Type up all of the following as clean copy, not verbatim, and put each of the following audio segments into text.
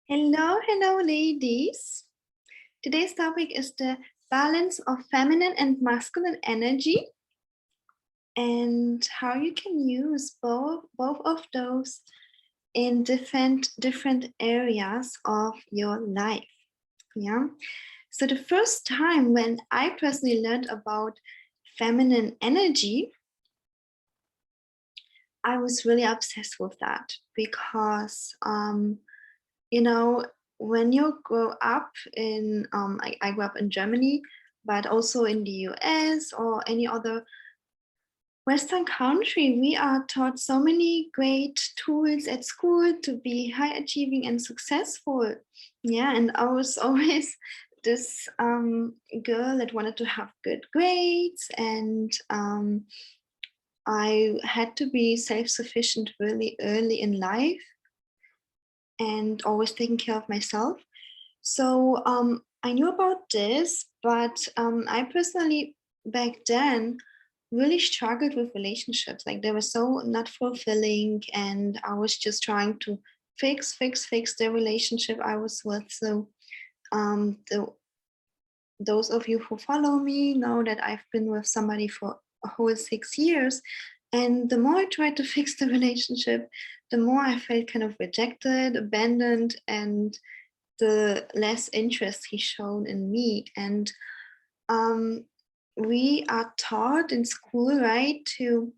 Hello, ladies. Today's topic is the balance of feminine and masculine energy and how you can use both of those in different areas of your life. Yeah. So the first time when I personally learned about feminine energy, I was really obsessed with that because you know, when you grow up in, I grew up in Germany, but also in the US or any other Western country, we are taught so many great tools at school to be high achieving and successful. Yeah, and I was always this girl that wanted to have good grades, and I had to be self sufficient really early in life and always taking care of myself. So I knew about this, but I personally back then really struggled with relationships. Like they were so not fulfilling, and I was just trying to fix the relationship I was with. So those of you who follow me know that I've been with somebody for a whole 6 years. And the more I tried to fix the relationship, the more I felt kind of rejected, abandoned, and the less interest he showed in me. And we are taught in school, right, to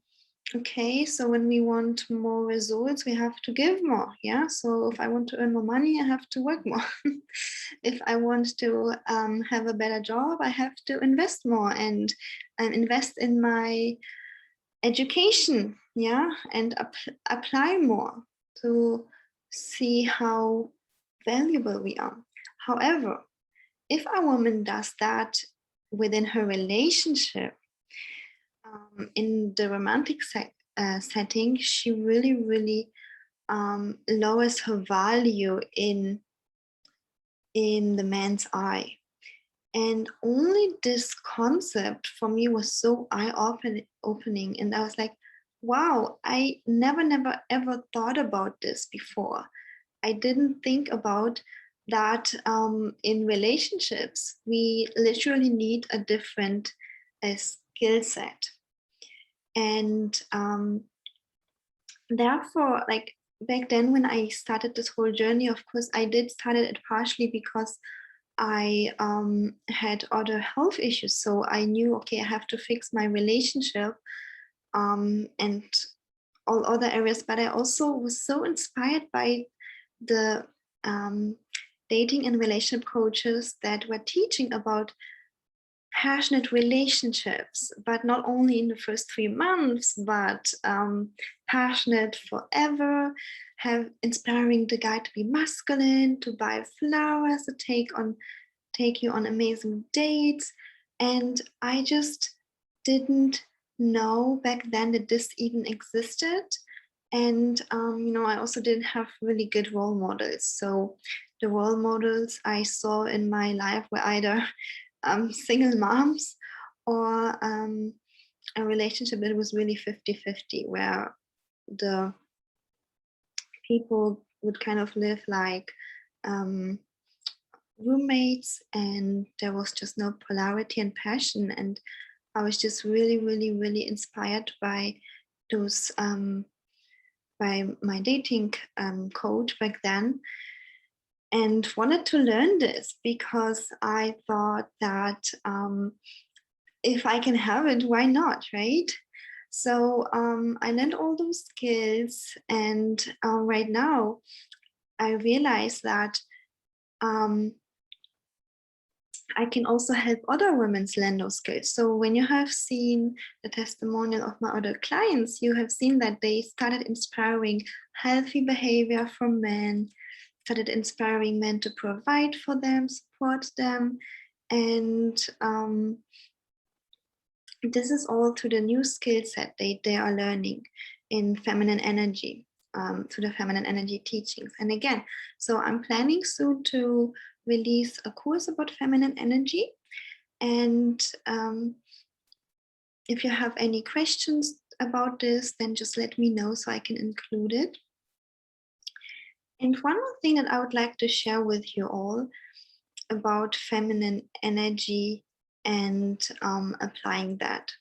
okay, so when we want more results, we have to give more. Yeah. So if I want to earn more money, I have to work more. If I want to have a better job, I have to invest more and invest in my education. Yeah. And apply more to see how valuable we are. However, if a woman does that within her relationship, in the romantic setting, she really lowers her value in the man's eye. And only this concept for me was so eye-opening. And I was like, wow, I never ever thought about this before. I didn't think about that in relationships. We literally need a different skill set. And therefore, like back then when I started this whole journey, of course, I did started it partially because I had other health issues. So I knew, okay, I have to fix my relationship and all other areas. But I also was so inspired by the dating and relationship coaches that were teaching about passionate relationships, but not only in the first 3 months, but passionate forever, have inspiring the guy to be masculine, to buy flowers, to take you on amazing dates. And I just didn't know back then that this even existed. And I also didn't have really good role models. So the role models I saw in my life were either single moms or a relationship that was really 50-50, where the people would kind of live like roommates, and there was just no polarity and passion. And I was just really inspired by those by my dating coach back then, and wanted to learn this because I thought that if I can have it, why not, right? So I learned all those skills, and right now I realize that I can also help other women learn those skills. So when you have seen the testimonial of my other clients, you have seen that they started inspiring healthy behavior from men, started inspiring men to provide for them, support them, and this is all to the new skill set they are learning in feminine energy, to the feminine energy teachings. And again, so I'm planning soon to release a course about feminine energy. And if you have any questions about this, then just let me know so I can include it. And one more thing that I would like to share with you all about feminine energy and applying that.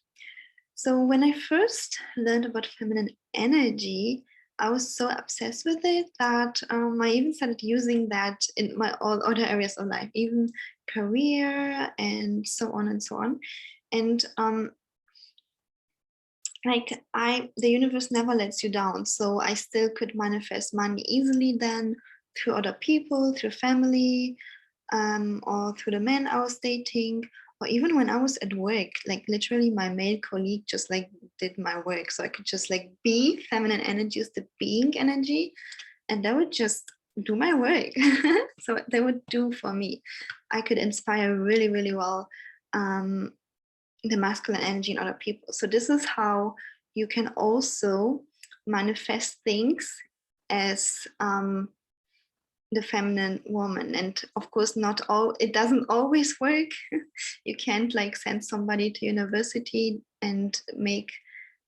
So when I first learned about feminine energy, I was so obsessed with it that I even started using that in my all other areas of life, even career and so on and so on. And the universe never lets you down. So I still could manifest money easily then through other people, through family, or through the men I was dating, or even when I was at work, like literally my male colleague just like did my work. So I could just like be feminine energy is the being energy, and they would just do my work. So they would do for me. I could inspire really, really well the masculine energy in other people. So this is how you can also manifest things as the feminine woman. And of course, it doesn't always work. You can't like send somebody to university and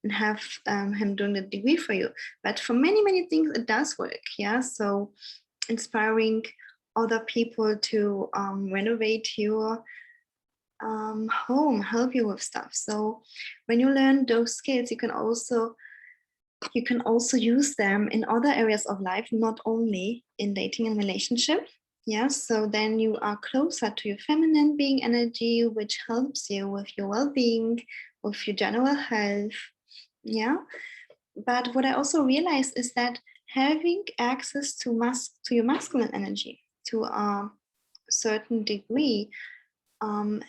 have him doing the degree for you. But for many, many things, it does work. Yeah. So inspiring other people to renovate your home, help you with stuff. So when you learn those skills, you can also use them in other areas of life, not only in dating and relationship. Yeah, so then you are closer to your feminine being energy, which helps you with your well-being, with your general health. Yeah, but what I also realized is that having access to your masculine energy to a certain degree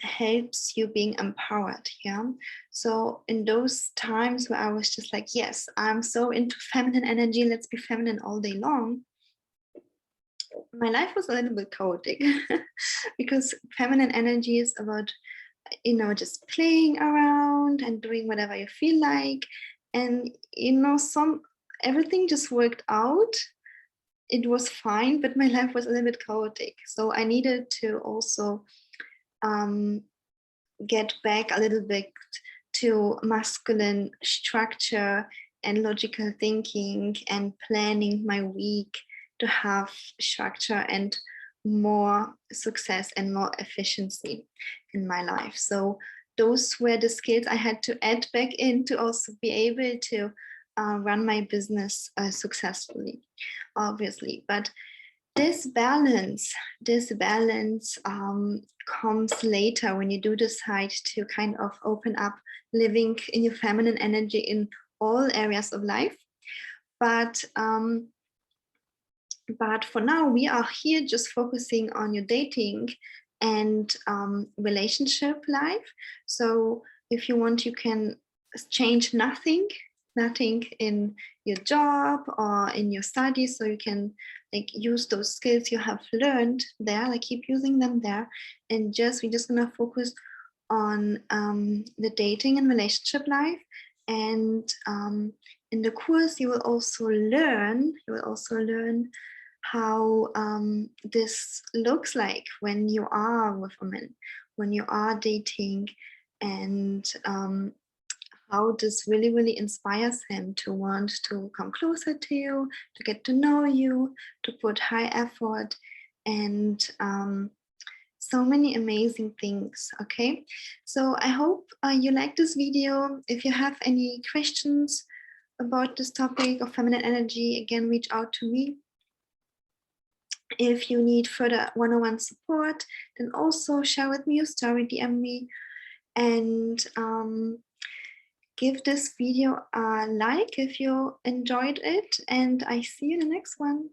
helps you being empowered. Yeah. So in those times where I was just like, yes, I'm so into feminine energy, let's be feminine all day long, my life was a little bit chaotic because feminine energy is about, just playing around and doing whatever you feel like. And, everything just worked out. It was fine, but my life was a little bit chaotic. So I needed to also get back a little bit to masculine structure and logical thinking and planning my week to have structure and more success and more efficiency in my life. So those were the skills I had to add back in to also be able to run my business successfully, obviously. But this balance comes later when you do decide to kind of open up living in your feminine energy in all areas of life. But for now, we are here just focusing on your dating and relationship life. So if you want, you can change nothing in your job or in your studies. So you can like use those skills you have learned there, like keep using them there, and we're just gonna focus on the dating and relationship life. And in the course, you will also learn how this looks like when you are with a man, when you are dating, and how this really, really inspires him to want to come closer to you, to get to know you, to put high effort, and so many amazing things. Okay, so I hope you like this video. If you have any questions about this topic of feminine energy, again, reach out to me. If you need further one-on-one support, then also share with me your story, DM me, and give this video a like if you enjoyed it. And I see you in the next one.